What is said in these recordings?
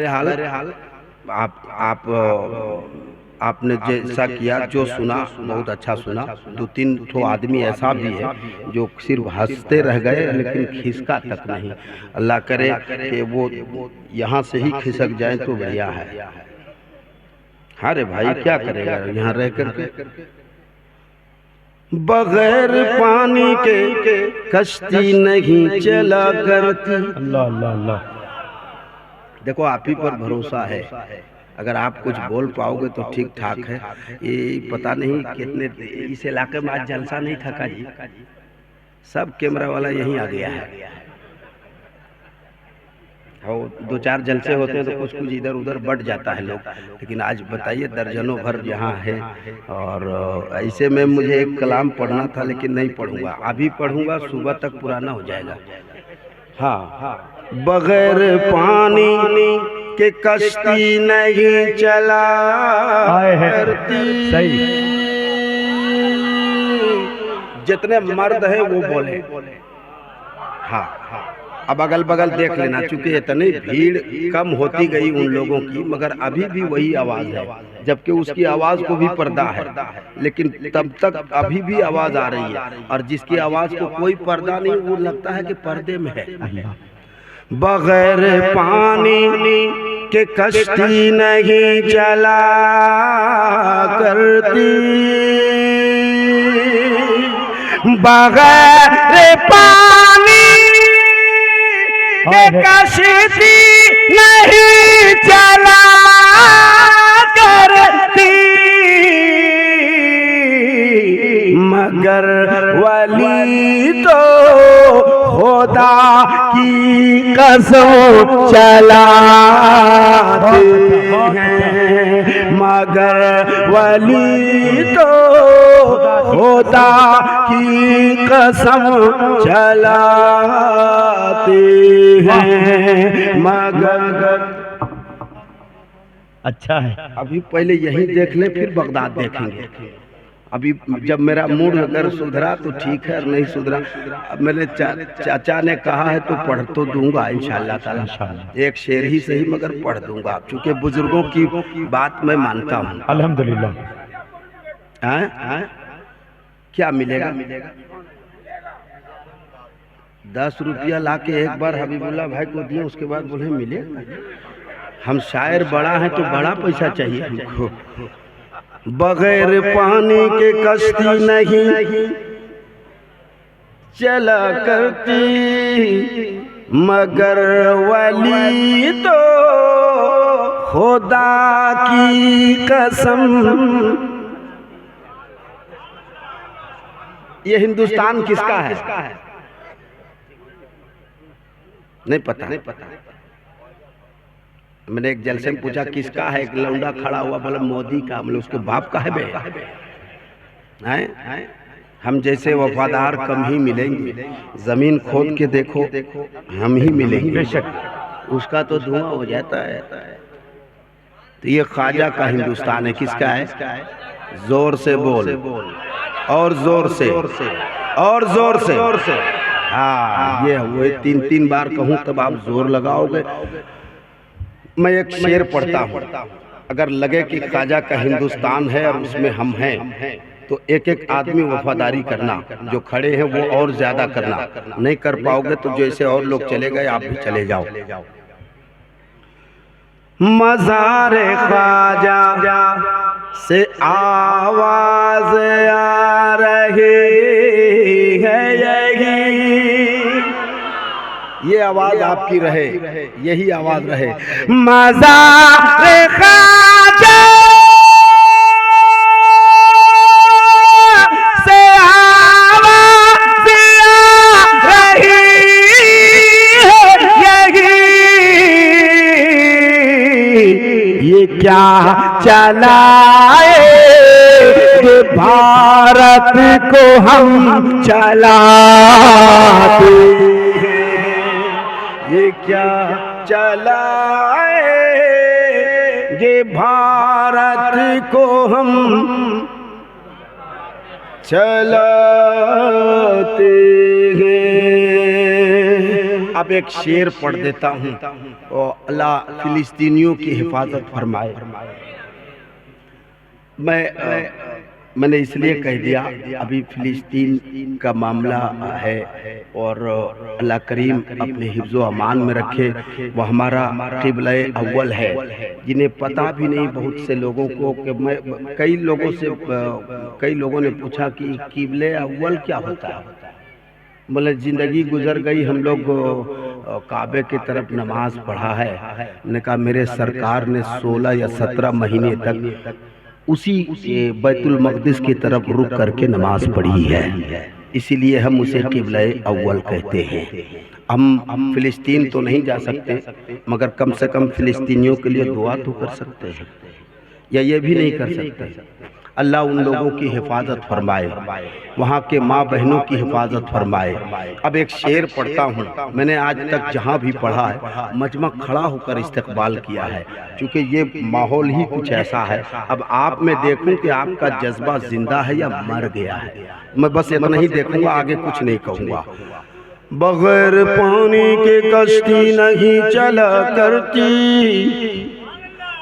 बहरहाल आप आपने जैसा किया, जो सुना बहुत अच्छा सुना। दो तीन ठो आदमी ऐसा भी है जो सिर्फ हंसते रह गए लेकिन खिसका तक नहीं। अल्लाह करे कि वो यहाँ से ही खिसक जाए तो बढ़िया है। हाँ रे भाई, क्या करेगा यहाँ रह करके। बगैर पानी के कश्ती नहीं चला करती। अल्लाह अल्लाह अल्लाह। देखो, आप ही पर भरोसा है। अगर आप कुछ बोल पाओगे तो ठीक ठाक है। ये पता नहीं कितने इस इलाके में आज जलसा नहीं थका जी। सब कैमरा वाला यहीं आ गया है। और दो चार जलसे होते हैं तो कुछ कुछ इधर उधर बढ़ जाता है लोग, लेकिन आज बताइए दर्जनों भर यहाँ है। और ऐसे में मुझे एक कलाम पढ़ना था लेकिन नहीं पढ़ूंगा, अभी पढ़ूंगा, सुबह तक पुराना हो जाएगा। हाँ, बगैर पानी के कश्ती नहीं चला करती। सही। जितने मर्द हैं वो बोले। हाँ, अब अगल बगल देख लेना, चूंकि इतनी भीड़ कम होती गई उन लोगों की, मगर अभी भी वही आवाज है, जबकि उसकी आवाज को भी पर्दा है, लेकिन तब तक अभी भी आवाज आ रही है। और जिसकी आवाज को कोई पर्दा नहीं, वो लगता है कि पर्दे में है। बगैर पानी के कश्ती नहीं चला करती, बगैर पानी के कश्ती नहीं चला करती, मगर वली तो खुदा की कसम चलाते हैं, मगर वली तो खुदा की कसम चलाते हैं, मगर। अच्छा है। अभी पहले यही देख ले, फिर बगदाद देखेंगे। अभी जब मेरा मूड अगर सुधरा तो ठीक है, और नहीं सुधरा, अब मेरे चाचा ने कहा है तो पढ़ तो दूंगा इंशाअल्लाह ताला। एक शेर ही सही मगर पढ़ दूंगा, क्योंकि बुजुर्गों की बात मैं मानता हूँ। अल्हम्दुलिल्लाह। क्या मिलेगा? 10 रुपया ला के एक बार हबीबुल्लाह भाई को दिए, उसके बाद बोले मिले। हम शायर बड़ा है तो बड़ा पैसा चाहिए हमको। बगैर पानी के कश्ती नहीं चला करती, मगर वली तो खुदा की कसम। ये हिंदुस्तान किसका है? नहीं पता। मैंने एक जलसे में पूछा किसका है, एक लौंडा खड़ा हुआ, बोला मोदी का। बोले उसके बाप का है बे? हैं? हम जैसे वफादार कम ही मिलेंगे, जमीन खोद के देखो हम ही मिलेंगे। बेशक। उसका तो धुआं हो जाता है। तो ये ख्वाजा का हिंदुस्तान है। किसका है? जोर से बोल, और जोर से, और जोर से। हाँ, ये हुए 3 बार कहूँ तब आप जोर लगाओगे। मैं एक शेर पढ़ता हूँ, अगर लगे कि ख्वाजा का हिंदुस्तान है और उसमें हम हैं, तो एक एक आदमी वफादारी करना, जो खड़े हैं वो और ज्यादा करना। नहीं कर पाओगे तो जैसे और लोग चले गए आप भी चले जाओ। मज़ारे ख्वाजा से आवाज आ रही है, ये आवाज आपकी रहे, यही आवाज रहे। मज़ारे ख्वाजा से आवाज आ रही है, ये क्या चलाए भारत को हम चलाते, ये क्या चलाएंगे भारत को हम चलाते हैं। अब एक शेर पढ़ देता हूँ और अल्लाह फिलिस्तीनियों की हिफाजत फरमाए। मैंने इसलिए कह दिया, अभी फिलिस्तीन का मामला है और अल्लाह करीम अपने हिफ्ज़ो अमान में रखे। वो हमारा क़िबला अव्वल है, जिन्हें पता भी नहीं बहुत से लोगों को कि मैं कई लोगों ने पूछा कि क़िबला अव्वल क्या होता है। मतलब ज़िंदगी गुजर गई, हम लोग काबे की तरफ नमाज पढ़ा है। मैंने कहा मेरे सरकार ने 16 या 17 महीने तक उसी बैतुल मक़दिस की तरफ रुक करके नमाज पढ़ी है, इसीलिए हम उसे क़िबला अव्वल कहते हैं। हम फ़िलिस्तीन तो नहीं जा सकते, मगर कम से कम फ़िलिस्तीनियों के लिए दुआ तो कर सकते हैं, या ये भी नहीं कर सकते। अल्लाह उन लोगों की हिफाजत फरमाए, वहाँ के माँ बहनों की हिफाजत फरमाए। अब एक शेर पढ़ता हूँ, मैंने आज तक जहाँ भी पढ़ा है मजमा खड़ा होकर इस्तकबाल किया है, क्योंकि ये माहौल ही कुछ ऐसा है। अब आप मैं देखूँ कि आपका जज्बा जिंदा है या मर गया है, मैं बस इतना ही देखूँगा, आगे कुछ नहीं कहूँगा। बगैर पानी के कश्ती नहीं चला करती,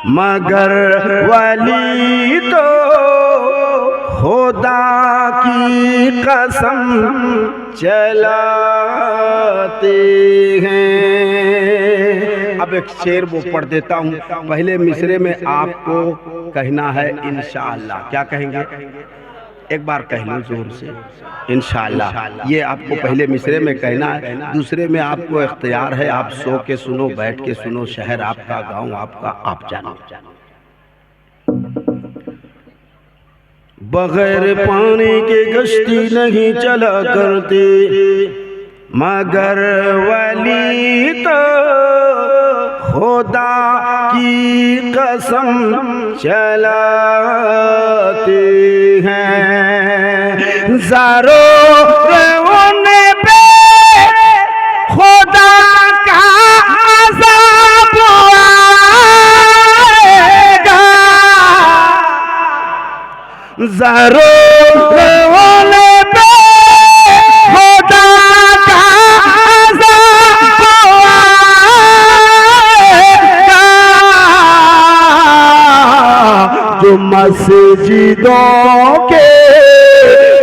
मगर वली तो खुदा की कसम चलाते हैं। अब एक शेर वो पढ़ देता हूँ, पहले मिसरे में आपको कहना है इंशाअल्लाह। क्या कहेंगे? एक बार कह लो जोर से, इंशाअल्लाह। ये आपको पहले मिसरे में कहना है, दूसरे में आपको इख्तियार है, आप सो के सुनो, बैठ के सुनो, शहर आपका, गांव आपका, आप जानो। बगैर पानी के कश्ती नहीं चला करती, मगर वली तो खुदा की कसम चलाते हैं। ज़रूर उन्हें पे खुदा का अज़ाब आएगा, ज़रूर उन्हें पे खुदा का अज़ाब आएगा, जो मस्जिदों के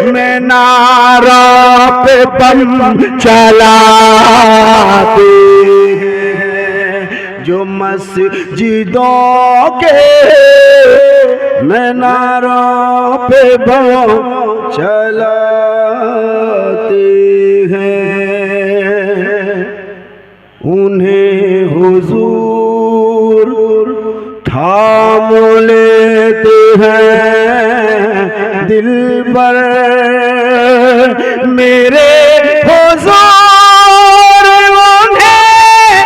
मीनारा पे बम चलाते हैं, जो मस्जिदों के मीनारों पे बम चलाते हैं। उन्हें हुजूर थाम लेते हैं दिल पर, मेरे हुजूर उन्हें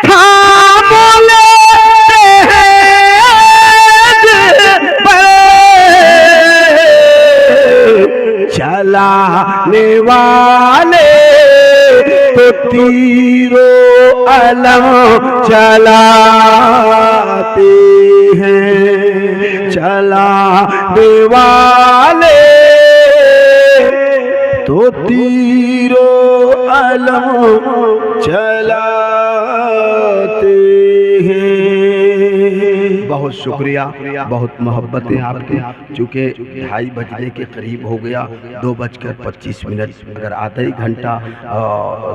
थाम लेते हैं दिल पर। चलाने वाले तो तीरो अलम चलाते हैं, चलाने वाले तो तीरो अलम चलाते हैं। बहुत शुक्रिया, बहुत मोहब्बतें आपकी। चूँकि 2:30 बजने के करीब हो गया, 2:25। अगर आधा ही घंटा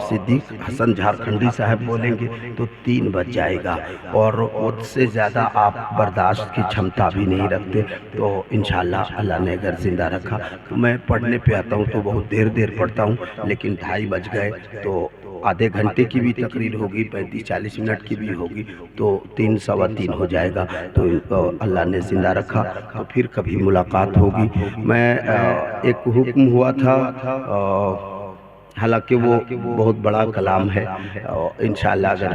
सिद्दीक हसन झारखंडी साहब बोलेंगे तो 3 बज जाएगा, और उससे ज़्यादा आप बर्दाश्त की क्षमता भी नहीं रखते। तो इंशाअल्लाह अल्लाह ने अगर ज़िंदा रखा तो मैं पढ़ने पे आता हूँ तो बहुत देर पढ़ता हूँ, लेकिन 2:30 बज गए तो आधे घंटे की भी तकरीर होगी, 35-40 मिनट की भी होगी, तो 3 सवा 3 हो जाएगा। तो अल्लाह ने ज़िंदा रखा तो फिर कभी मुलाकात होगी। मैं एक हुक्म हुआ था, हालांकि वो बहुत बड़ा कलाम है, और इंशाअल्लाह अगर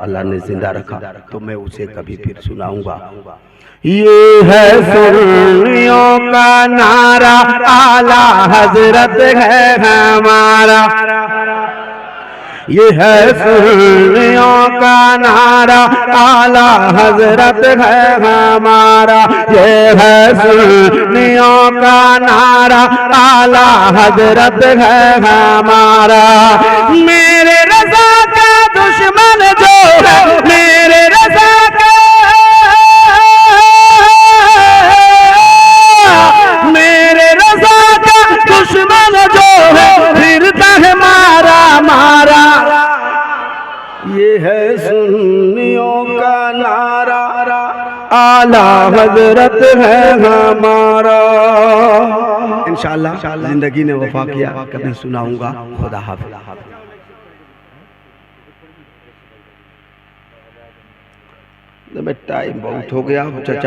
अल्लाह ने ज़िंदा रखा तो मैं उसे कभी फिर सुनाऊंगा। ये है सुन्नियों का नारा, आला हजरत है हमारा। ये है सुन्नियों का नारा, आला हजरत है हमारा। ये है सुन्नियों का नारा, आला हजरत है हमारा। मेरे रज़ा दुश्मन जो है मेरे रज़ा का, मेरे रज़ा का दुश्मन जो है फिरता है मारा मारा। ये है सुन्नियों का नारा, आला हजरत है हमारा। इंशाअल्लाह जिंदगी ने वफा किया कभी सुनाऊंगा। खुदा हाफिज़। टाइम बहुत हो गया चचा।